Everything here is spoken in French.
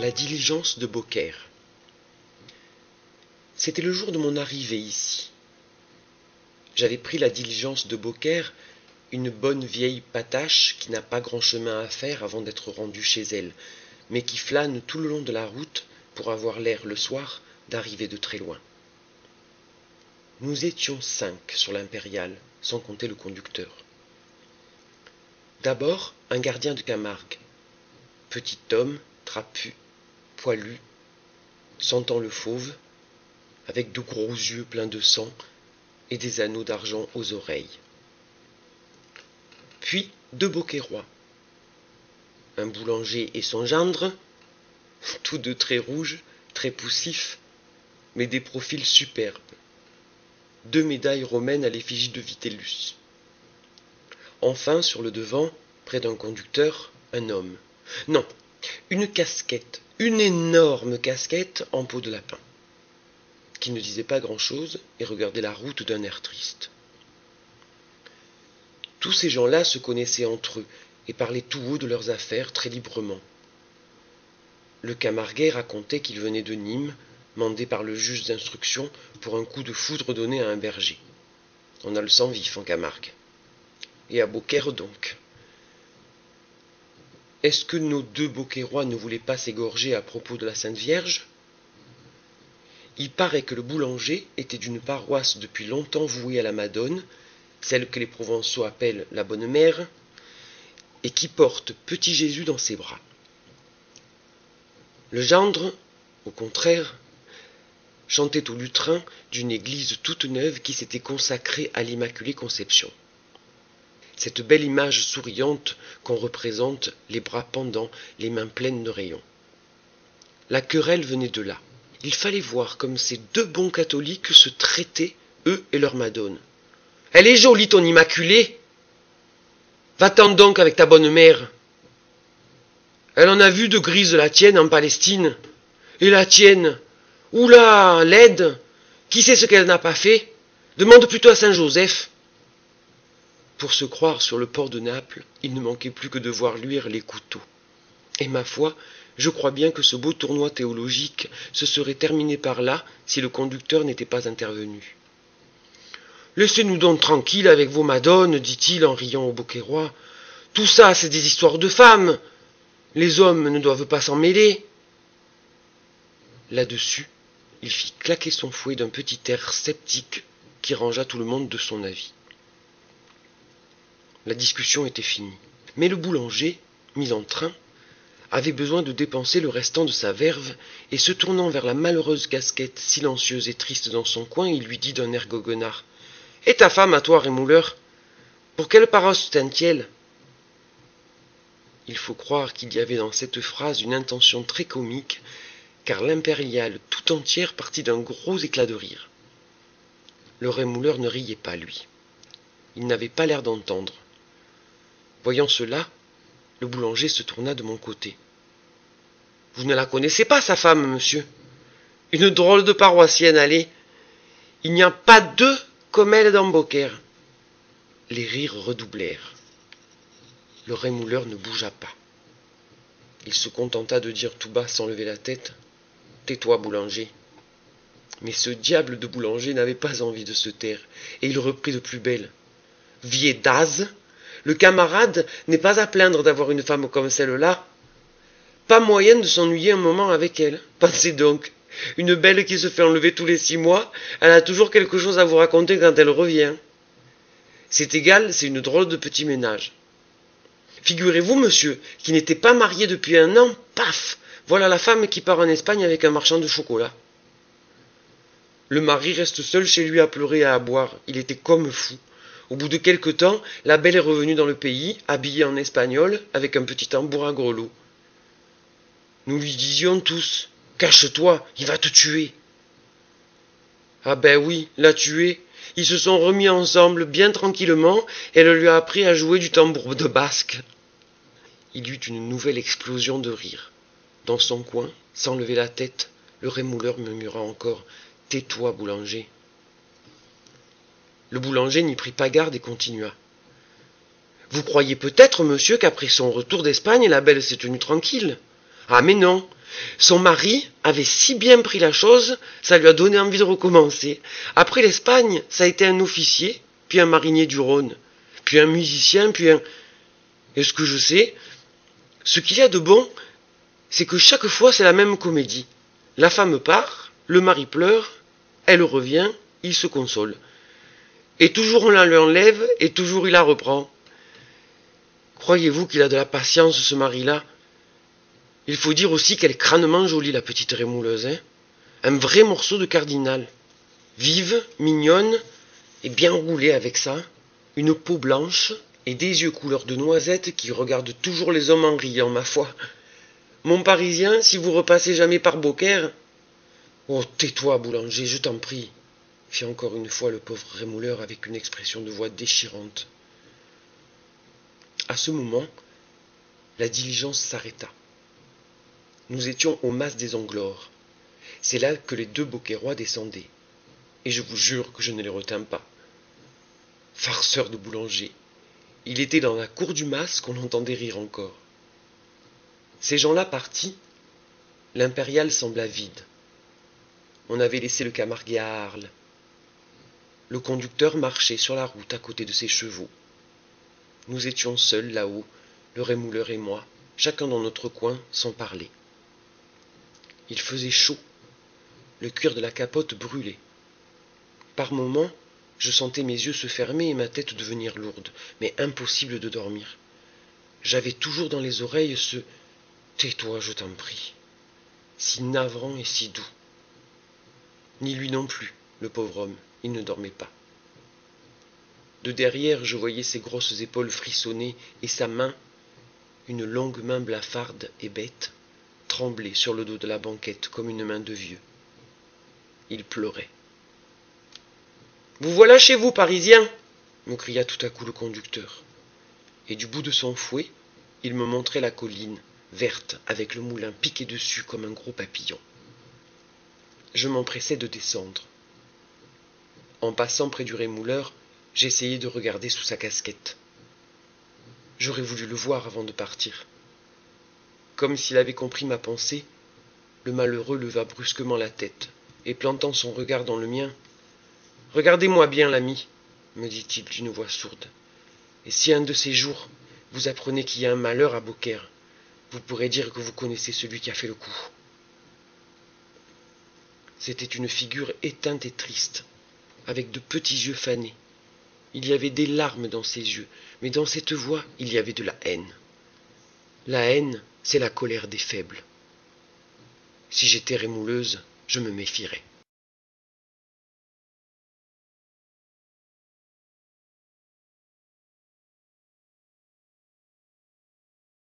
La diligence de Beaucaire. C'était le jour de mon arrivée ici. J'avais pris la diligence de Beaucaire, une bonne vieille patache qui n'a pas grand chemin à faire avant d'être rendue chez elle, mais qui flâne tout le long de la route pour avoir l'air le soir d'arriver de très loin. Nous étions 5 sur l'impériale, sans compter le conducteur. D'abord, un gardien de Camargue, petit homme, trapu, poilu, sentant le fauve, avec de gros yeux pleins de sang et des anneaux d'argent aux oreilles. Puis 2 Beaucairois, un boulanger et son gendre, tous 2 très rouges, très poussifs, mais des profils superbes, 2 médailles romaines à l'effigie de Vitellus. Enfin, sur le devant, près d'un conducteur, un homme. Non, une casquette, une énorme casquette en peau de lapin, qui ne disait pas grand-chose et regardait la route d'un air triste. Tous ces gens-là se connaissaient entre eux et parlaient tout haut de leurs affaires très librement. Le Camarguais racontait qu'il venait de Nîmes, mandé par le juge d'instruction pour un coup de foudre donné à un berger. On a le sang vif en Camargue. Et à Beaucaire donc. Est-ce que nos 2 Beaucairois ne voulaient pas s'égorger à propos de la Sainte Vierge ? Il paraît que le boulanger était d'une paroisse depuis longtemps vouée à la Madone, celle que les Provençaux appellent la Bonne Mère, et qui porte petit Jésus dans ses bras. Le gendre, au contraire, chantait au lutrin d'une église toute neuve qui s'était consacrée à l'Immaculée Conception. Cette belle image souriante qu'on représente, les bras pendants, les mains pleines de rayons. La querelle venait de là. Il fallait voir comme ces 2 bons catholiques se traitaient, eux et leur Madone. « Elle est jolie ton Immaculée ! Va-t'en donc avec ta bonne mère ! Elle en a vu de grises la tienne en Palestine. Et la tienne, oula, laide, qui sait ce qu'elle n'a pas fait? Demande plutôt à Saint-Joseph. » Pour se croire sur le port de Naples, il ne manquait plus que de voir luire les couteaux. Et ma foi, je crois bien que ce beau tournoi théologique se serait terminé par là si le conducteur n'était pas intervenu. « Laissez-nous donc tranquilles avec vos madones, dit-il en riant au Beaucairois. Tout ça, c'est des histoires de femmes. Les hommes ne doivent pas s'en mêler. » Là-dessus, il fit claquer son fouet d'un petit air sceptique qui rangea tout le monde de son avis. La discussion était finie. Mais le boulanger, mis en train, avait besoin de dépenser le restant de sa verve, et se tournant vers la malheureuse casquette silencieuse et triste dans son coin, il lui dit d'un air goguenard : « Et ta femme à toi, rémouleur, pour quelle paroisse tient-elle » Il faut croire qu'il y avait dans cette phrase une intention très comique, car l'impériale tout entière partit d'un gros éclat de rire. Le rémouleur ne riait pas, lui. Il n'avait pas l'air d'entendre. Voyant cela, le boulanger se tourna de mon côté. « Vous ne la connaissez pas, sa femme, monsieur ? Une drôle de paroissienne, allez. Il n'y a pas 2 comme elle dans Beaucaire. » Les rires redoublèrent. Le rémouleur ne bougea pas. Il se contenta de dire tout bas sans lever la tête : « Tais-toi, boulanger. » Mais ce diable de boulanger n'avait pas envie de se taire, et il reprit de plus belle : « Vieux daze, le camarade n'est pas à plaindre d'avoir une femme comme celle-là. Pas moyen de s'ennuyer un moment avec elle. Pensez donc, une belle qui se fait enlever tous les 6 mois, elle a toujours quelque chose à vous raconter quand elle revient. C'est égal, c'est une drôle de petit ménage. Figurez-vous, monsieur, qui n'était pas marié depuis 1 an, paf, voilà la femme qui part en Espagne avec un marchand de chocolat. Le mari reste seul chez lui à pleurer et à boire. Il était comme fou. Au bout de quelque temps, la belle est revenue dans le pays, habillée en espagnol, avec un petit tambour à grelots. Nous lui disions tous : « Cache-toi, il va te tuer. » Ah ben oui, l'a tué. Ils se sont remis ensemble bien tranquillement, et elle lui a appris à jouer du tambour de basque. Il eut une nouvelle explosion de rire. Dans son coin, sans lever la tête, le rémouleur murmura encore : « Tais-toi, boulanger. » Le boulanger n'y prit pas garde et continua : « Vous croyez peut-être, monsieur, qu'après son retour d'Espagne, la belle s'est tenue tranquille. Ah mais non, son mari avait si bien pris la chose, ça lui a donné envie de recommencer. Après l'Espagne, ça a été un officier, puis un marinier du Rhône, puis un musicien, puis un... Et ce que je sais, ce qu'il y a de bon, c'est que chaque fois c'est la même comédie. La femme part, le mari pleure, elle revient, il se console. Et toujours on la lui enlève, et toujours il la reprend. Croyez-vous qu'il a de la patience, ce mari-là? Il faut dire aussi qu'elle est crânement jolie, la petite rémouleuse, hein. Un vrai morceau de cardinal. Vive, mignonne, et bien roulée avec ça. Une peau blanche, et des yeux couleur de noisette qui regardent toujours les hommes en riant, ma foi. Mon Parisien, si vous repassez jamais par Beaucaire... Oh, tais-toi, boulanger, je t'en prie, fit encore une fois le pauvre rémouleur avec une expression de voix déchirante. À ce moment, la diligence s'arrêta. Nous étions au mas des Anglores. C'est là que les deux Beaucairois descendaient. Et je vous jure que je ne les retins pas. Farceur de boulanger. Il était dans la cour du mas qu'on entendait rire encore. Ces gens-là partis, l'impériale sembla vide. On avait laissé le Camarguais à Arles. Le conducteur marchait sur la route à côté de ses chevaux. Nous étions seuls là-haut, le rémouleur et moi, chacun dans notre coin, sans parler. Il faisait chaud. Le cuir de la capote brûlait. Par moments, je sentais mes yeux se fermer et ma tête devenir lourde, mais impossible de dormir. J'avais toujours dans les oreilles ce « Tais-toi, je t'en prie », si navrant et si doux. Ni lui non plus, le pauvre homme, il ne dormait pas. De derrière, je voyais ses grosses épaules frissonner et sa main, une longue main blafarde et bête, tremblait sur le dos de la banquette comme une main de vieux. Il pleurait. « Vous voilà chez vous, Parisien !» me cria tout à coup le conducteur. Et du bout de son fouet, il me montrait la colline, verte, avec le moulin piqué dessus comme un gros papillon. Je m'empressai de descendre. En passant près du rémouleur, j'essayai de regarder sous sa casquette. J'aurais voulu le voir avant de partir. Comme s'il avait compris ma pensée, le malheureux leva brusquement la tête, et plantant son regard dans le mien, « Regardez-moi bien, l'ami, me dit-il d'une voix sourde, et si un de ces jours vous apprenez qu'il y a un malheur à Beaucaire, vous pourrez dire que vous connaissez celui qui a fait le coup. » C'était une figure éteinte et triste, avec de petits yeux fanés. Il y avait des larmes dans ses yeux, mais dans cette voix, il y avait de la haine. La haine, c'est la colère des faibles. Si j'étais rémouleuse, je me méfierais.